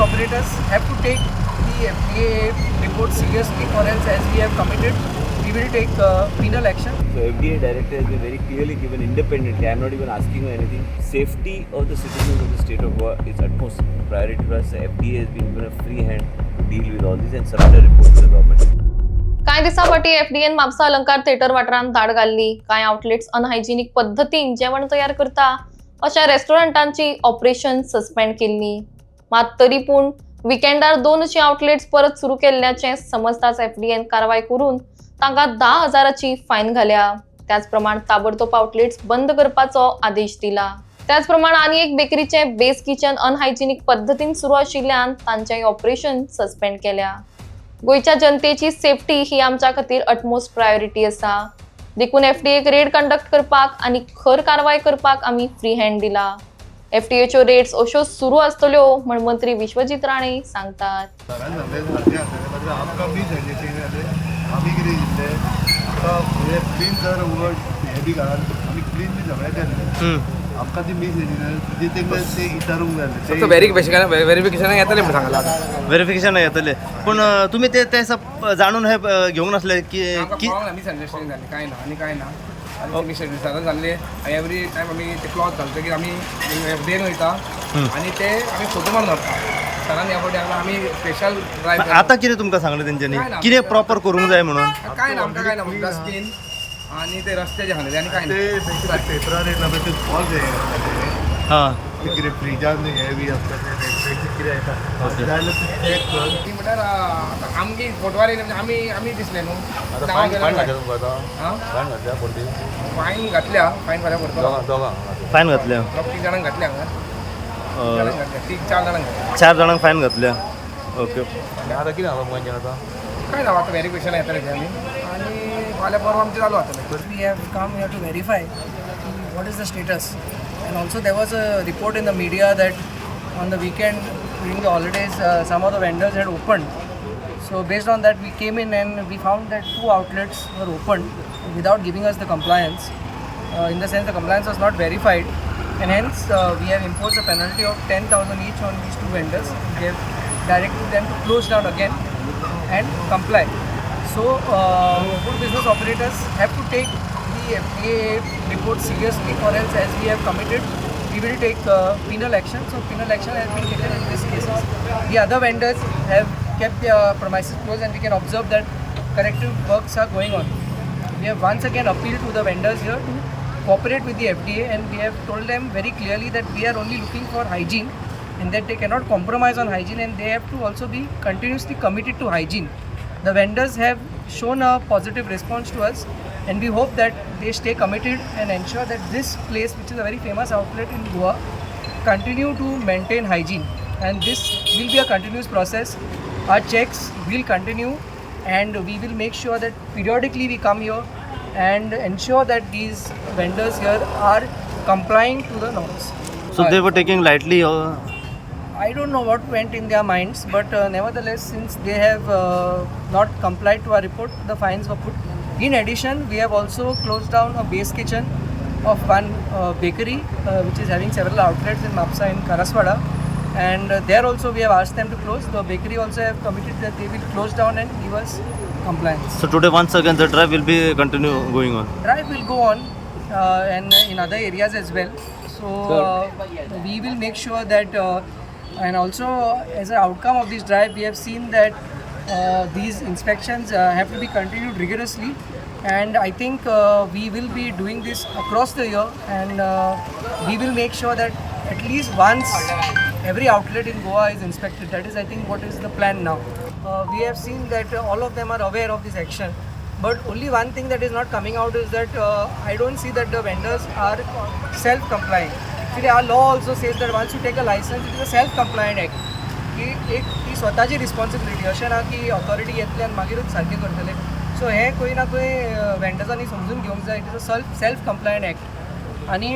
operators have to take the FDA report seriously, or else, as we have committed, we will take penal action. So FDA director has been very clearly given independently. I am not even asking her anything. Safety of the citizens of the state of Goa is utmost priority for us. FDA has been given a free hand to deal with all this and surrender report to the government. कांय दिसा फाटी FDN Mapusa अलंकार theatre वाठारांत धाड घाल्ली. कांय outlets unhygienic पद्दतीन जेवण तयार करता अशा रेस्टॉरंटांची ऑपरेशन सस्पेंड केल्ली. मात तरी पूण विकेंडार 2 अशी आउटलेट्स परत सुरू केल्ल्याचे समजताच एफडीएन कारवाय करून तांकां 10,000ची फायन घाल्या. त्याच प्रमाण ताबडतोब आउटलेट्स बंद करपाचो आदेश दिला. त्याच प्रमाण आनी एक बेकरीचे बेस किचन अनहायजिनीक पद्दतीन सुरू आशिल्ल्यान तांचेय ऑपरेशन सस्पेंड केल्या. गोयच्या जनतेची सेफ्टी ही आमच्या खातीर अटमोस्ट प्रायोरिटी आसा. देखून एफडीएक रेड कंडक्ट करपाक आनी खर कारवाय करपाक आमी फ्री हँड दिला. एफडीएच्यो रेड्स अश्यो सुरू आसतल्यो म्हण मंत्री विश्वजीत राणे सांगतात. आमकां ती मीस ते इतारूंक जाय. व्हेरिफिकेशन येतले म्हणून सांगला. व्हेरिफिकेशन येतले पूण तुमी ते जाणून हे घेवंक नासले की मिसअंडरस्टँडिंग जाली काय ना आनी काय ना आनी मिसअंडरस्टँडिंग जाल्ले एवरी टायम आमी ते क्लॉथ घालता की आमी डेन वयता आनी ते आमी फोटो मारून व्हरता. सरान ह्या फावटी आमी स्पेशल ड्रायव्ह. आतां कितें तुमकां सांगलें तेंच्यांनी कितें प्रॉपर करूंक जाय म्हणून? काय ना आमकां काय ना डस्टबीन आणि ते रस्त्याचे हालले आनी काय ना पेपरार येयला ते फॉल्स हां कितें फ्रिजान हेवी आसता ते कितें येता ती म्हणल्यार आमगे फोटवार येयले म्हणजे आमी दिसले न्हू. फायन घातल्या फायन फाल्यां भरतो. फायन घातल्या 3 जाणांक घातल्या हांगा 3-4 जाणांक घातल्या. 4 जाणांक फायन घातल्या. ओके आतां कितें हांगा गोंयच्यान आतां काय ना आतां व्हेरिफिकेशन येतलें ते आमी आनी फाल्यां परवा आमचें चालू जातलें. We have come here to verify what is the status, and also there was a report in the media that on the weekend during the holidays some of the vendors had opened. So based on that we came in and we found that 2 outlets were opened without giving us the compliance. In the sense the compliance was not verified, and hence we have imposed a penalty of 10,000 each on these 2 vendors. We have directed them to close down again and comply. So food business operators have to take the FDA report seriously, or else, as we have committed, we will take penal action. So penal action has been taken in this case. The other vendors have kept their premises closed, and we can observe that corrective works are going on. We have once again appealed to the vendors here to cooperate with the FDA, and we have told them very clearly that we are only looking for hygiene and that they cannot compromise on hygiene, and they have to also be continuously committed to hygiene. The vendors have shown a positive response to us, and we hope that they stay committed and ensure that this place, which is a very famous outlet in Goa, continue to maintain hygiene, and this will be a continuous process. Our checks will continue, and we will make sure that periodically we come here and ensure that these vendors here are complying to the norms. So they were taking lightly I don't know what went in their minds, but nevertheless, since they have not complied to our report, the fines were put. In addition, we have also closed down a base kitchen of one bakery, which is having several outlets in Mapsa and Karaswada, and there also we have asked them to close. The bakery also have committed that they will close down and give us compliance. So today once again the drive will be continue going on. Drive will go on and in other areas as well. So we will make sure that and also as an outcome of this drive, we have seen that these inspections have to be continued rigorously, and I think we will be doing this across the year, and we will make sure that at least once every outlet in Goa is inspected. That is, I think, what is the plan now. We have seen that all of them are aware of this action, but only one thing that is not coming out is that I don't see that the vendors are self-compliant. Actually, our law also says that once you take a license, it is a self-compliant act. की एक ती स्वताची responsibility अशें ना की authority येतले आनी मागीरूच सारकें करतले. सो हें खंय ना खंय वेंडर्सांनी समजून घेवंक जाय. It is a self compliant act आनी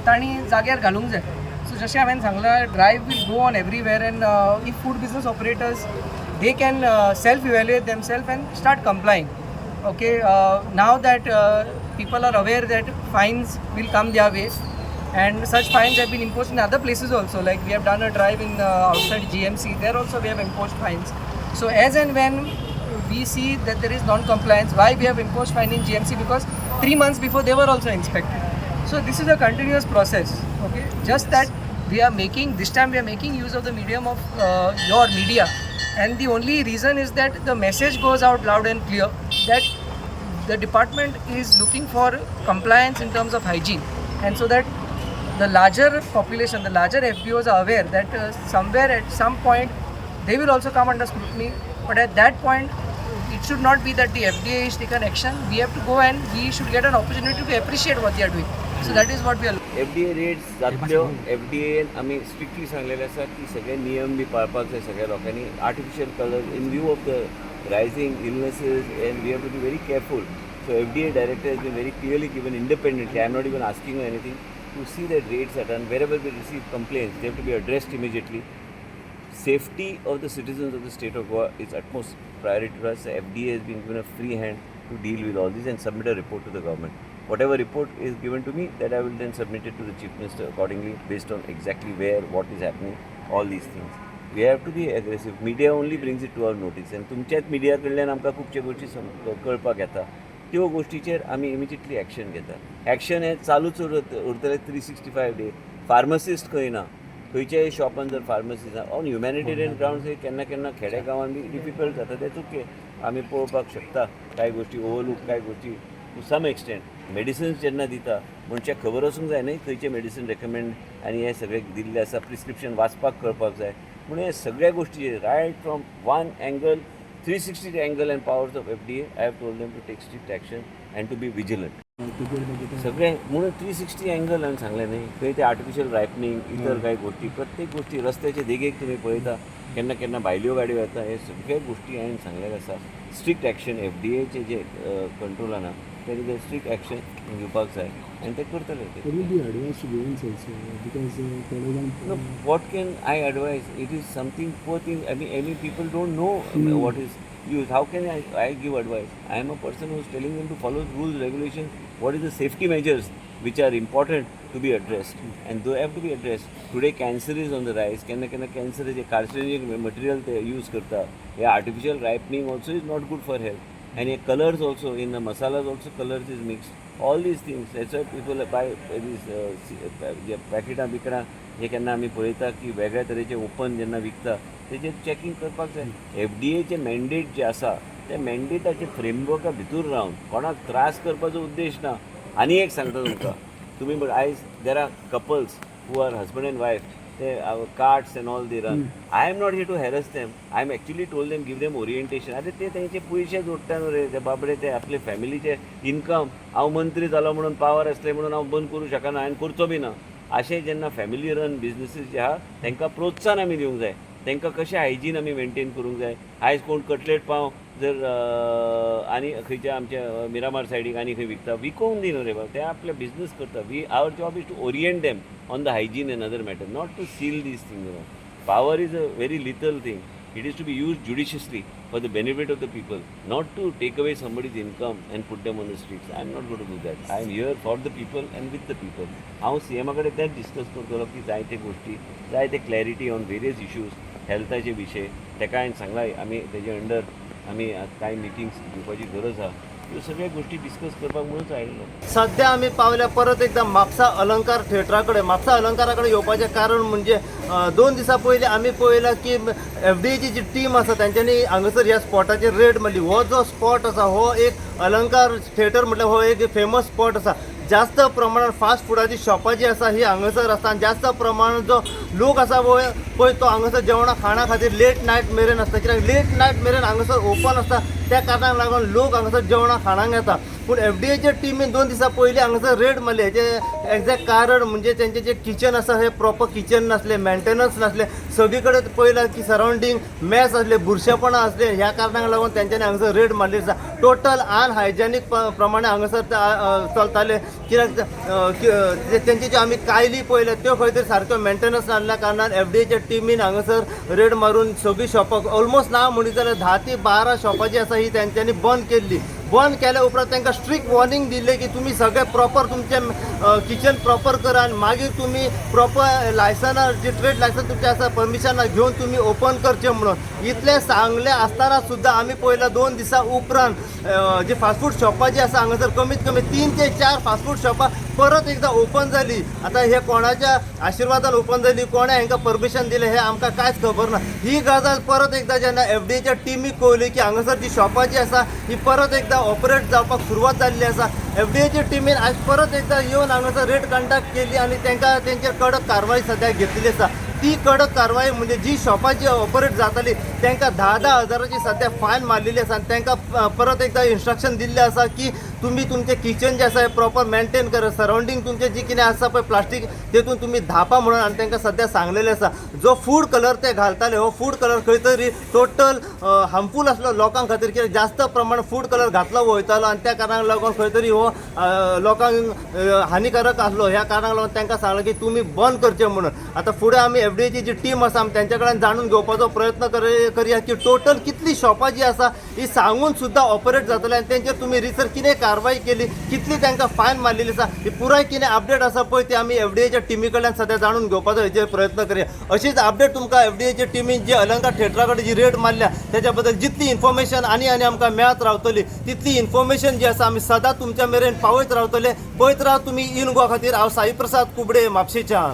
तांणी जाग्यार घालूंक जाय. सो जशें हांवें सांगलां, drive will go on everywhere, and if food business operators they can self evaluate themselves and start complying. Okay, now that people are aware that fines will come their way, And such fines have been imposed in other places also. Like we have done a drive in outside GMC. There also we have imposed fines. So as and when we see that there is non-compliance, why we have imposed fine in GMC? Because 3 months before they were also inspected. So this is a continuous process. Okay, just that we are making this time we are making use of the medium of your media, and the only reason is that the message goes out loud and clear that the department is looking for compliance in terms of hygiene, and so that the larger population, the larger FBOs are aware that somewhere at some point they will also come under scrutiny. But at that point, it should not be that the FDA is taken action. We have to go and we should get an opportunity to appreciate what they are doing. So that is what we are looking. FDA रेट्स जातल्यो FDA आमी strictly सांगलेले आसा की सगळे नियम बी पाळपाक जाय सगळ्या लोकांनी artificial colours in view of the rising illnesses and we have to be very careful. So FDA director has been very clearly given independently. I am not even asking her anything to see that raids are done. Wherever we receive complaints, they have to be addressed immediately. Safety of the citizens of the state of Goa is utmost priority to us. The FDA has been given a free hand to deal with all this and submit a report to the government. Whatever report is given to me, that I will then submit it to the Chief Minister accordingly based on exactly where, what is happening, all these things. We have to be aggressive. Media only brings it to our notice. And तुमच्याच media कडल्यान आमकां खुबश्यो गोष्टी कळपाक येता. त्यो गोष्टीचेर आमी immediately action घेता. एक्शन हें चालूच उरतलें 365 डे. फार्मासिस्ट खंय ना, खंयच्याय शॉपान जर फार्मसी ना, ऑन ह्युमॅनिटेरियन ग्राउंड्स हे केन्ना केन्ना खेड्या गांवांत बी डिफिकल्ट जाता. तेच ओके, आमी पळोवपाक शकता कांय गोष्टी ओवरलूक, कांय गोष्टी टू सम एक्सटेंट. मेडिसिन्स जेन्ना दिता मनशाक खबर आसूंक जाय न्हय खंयचे मेडिसीन रेकमेंड आनी हे सगळे दिल्ले आसा, प्रिस्क्रिप्शन वाचपाक कळपाक जाय. म्हणून हे सगळ्या गोष्टी right from one angle 360 angle and powers of FDA, I have told them to take strict action and to be vigilant. सगळे म्हणून 360 अँगल हांवें सांगलें न्ही, खंय ते आर्टिफिशियल रायपनींग इतर कांय गोष्टी, प्रत्येक गोष्टी रस्त्याचे देगेक तुमी पळयता केन्ना केन्ना भायल्यो गाडयो येता, हे सगळे गोष्टी हांवें सांगलेले आसा. स्ट्रिक्ट एक्शन FDAचे जे कंट्रोलान आहा तेजे स्ट्रिक्ट एक्शन घेवपाक जाय आनी ते करतले. No, what can I advise? It is something poor thing. I mean, people don't know what is used. How can I give advice? I am a person who is telling them to follow rules, regulations. What is the safety measures which are important to be addressed, and they have to be addressed. Today, cancer is on the rise. Cancer is a carcinogenic material they use करता. Yeah, artificial ripening also is not good for health. And colors also in the masalas also colors is mixed. All these things. That's why people buy these पॅकेटां बिकडां जे केन्ना आमी पळयता की वेगळ्या तरेचे open जेन्ना विकता तेजेर चॅकींग करपाक जाय. FDAचे मॅन्डेट जे आसा त्या मॅन्डेटाचे फ्रेमवर्का भितर रावन कोणाक त्रास करपाचो उद्देश ना. आनी एक सांगता तुमकां, तुमी आयज there are couples who are husband end wife, they carts and all they run. I am not here to harass them. I am actually told them, give them orientation. अरे ते तेंचे पयशे जोडटा न्हू रे, ते बाबडे ते आपले फॅमिलीचे इनकम. हांव मंत्री जालो म्हणून पावर आसले म्हणून हांव बंद करूं शकना आनी करचो बी ना. अशें जेन्ना फॅमिली रन बिजनसीस जे आहा तांकां प्रोत्साहन आमी दिवंक जाय. तांकां कशें हायजीन आमी मेंटेन करूंक जाय. आयज कोण कटलेट पाव जर आनी खंयच्या आमच्या मिरामार सायडीक आनी खंय विकता, विकोंक दिना रे बाबा, ते आपले बिजनस करता. Our job is to orient them on the hygiene and other matter, not to seal these things. Power is a very lethal thing. It is to be used judiciously for the benefit of the people, not to take away somebody's income and put them on the streets. I am not going to do that. I am here for the people and with the people. हांव CM कडेन तेच discuss करतलो की जायते गोष्टी, जायते clarity on various issues, हेल्थाचे विशय ताका हांवें सांगला. आमी तेजे अंडर आमी कांय मिटिंग्स घेवपाची गरज आहा. ह्यो सगळ्यो गोष्टी डिस्कस करपाक म्हणूनच आयिल्लो. सध्या आम्ही पावल्या परत एकदा म्हापसा अलंकार थिएटराकडे. म्हापसा अलंकाराकडे येवपाचें कारण म्हणजे 2 दिसां पयलीं आमी पळयलां की FDAची जी टीम आसा तांच्यांनी हांगासर ह्या स्पॉटाचेर रेड मारली. हो जो स्पॉट आसा हो एक अलंकार थिएटर म्हटल्यार हो एक फेमस स्पॉट आसा. जास्त प्रमाणात फास्ट फुडाची शॉपां जी आसा ही हांगासर आसता आनी जास्त प्रमाणात जो लोक आसा पळय तो हांगासर जेवणा खाणा खातीर लेट नायट मेरेन आसता. कित्याक लेट नायट मेरेन हांगासर ओपन आसता, त्या कारणाक लागून लोक हांगासर जेवणा खाणांक येता. पूण FDAचे टीमीन 2 दिसां पयलीं हांगासर रेड मारली. हेजें एक्झॅक्ट कारण म्हणजे तेंचें जें किचन आसा हे प्रॉपर किचन नासलें, मेंटेनन्स नासलें. सगळी कडेन पळयलां की सरावंडींग मॅस आसले, बुरशेपणां आसले. ह्या कारणाक लागून तेंच्यांनी हांगासर रेड मारली आसा. टोटल अनहायजेनीक प्रमाणे हांगासर चलताले. कित्याक तेंची ज्यो आमी कायली पळयल्या त्यो खंय तरी सारक्यो मेंटेनन्स नासल्या कारणान FDAच्या टीमीन हांगासर रेड मारून सगळीं शॉपां ऑलमोस्ट ना म्हणली जाल्यार 10 ते 12 शॉपां जी आसा ही तेंच्यांनी बंद केल्ली. बंद केल्या उपरांत तांकां स्ट्रिक्ट वॉर्निंग दिले की तुम्ही सगळे प्रॉपर तुमचे किचन प्रॉपर करा आणि मागीर तुम्ही प्रॉपर लायसनार जे ट्रेड लायसन तुमचे आसा परमिशनां घेवन तुम्ही ओपन करचे म्हणून इतले सांगले आसतना सुद्दां आमी पळयलां 2 दिसां उपरांत जे फास्ट फूड शॉपां जी आसा हांगासर कमीत कमी 3 ते 4 फास्ट फूड शॉपां परत एकदा ओपन जाली. आता हे कोणाच्या आशिर्वादान ओपन जाली, कोणे हांकां परमिशन दिलें हे आमकां कांयच खबर ना. ही गजाल परत एकदा जेन्ना FDAच्या टिमीक कळली की हांगासर जी शॉपां जी आसा ही परत एकदा ऑपरेट जावपाक सुरवात जाल्ली आसा. FDAच्या टिमीन आज परत एकदा येवन हांगासर रेड कंडक्ट केली आणि तांकां तेंचेर कडक कारवाई सद्या घेतलेली आसा. ती कडक कारवाई म्हणजे जी शॉपां जी ऑपरेट जाताली तांकां 10-10 हजाराची सद्या फायन मारलेली आसा आणि तांकां परत एकदा इन्स्ट्रक्शन दिल्लें आसा की तुम्ही तुमचे किचन जे आसा प्रॉपर मेंटेन करा. सराउंडींग तुमचे जी कितें आसा पळय प्लास्टीक तेतून तुम्ही धापा म्हणून आणि तांकां सद्या सांगलेलें आसा. जो फूड कलर ते घालताले हो फूड कलर खंय तरी टोटल हार्मफूल आसलो लोकां खातीर, कित्याक जास्त प्रमाणात फूड कलर घातलो वयतालो आणि त्या कारणाक लागून खंय तरी हो लोकांक हानिकारक आसलो. ह्या कारणाक लागून तांकां सांगलें की तुम्ही बंद करचें म्हणून. आता फुडें आमी FDAची जी टीम आसा आमी तेंच्या कडल्यान जाणून घेवपाचो प्रयत्न करया की टोटल कितली शॉपां जी आसा ही सांगून सुद्दां ऑपरेट जातले आणि तेंचेर तुमी रिसर कितें कारवाई केली, कितली तांकां फायन मारलेली आसा, ही पुराय कितें अपडेट आसा पळय ती आमी FDAच्या टिमी कडल्यान सद्या जाणून घेवपाचो हेजेर प्रयत्न करया. अशीच अपडेट तुमकां FDAच्या टिमीन जी अलंकार थिएटरा कडेन जी रेड मारल्या तेच्या बद्दल जितली इन्फॉर्मेशन आनी आमकां मेळत रावतली तितली इन्फॉर्मेशन जी आसा आमी सदां तुमच्या मेरेन पावयत रावतले. पळयत राव तुमी इन गोवा खातीर. हांव साई प्रसाद कुबडे म्हापशेच्यान.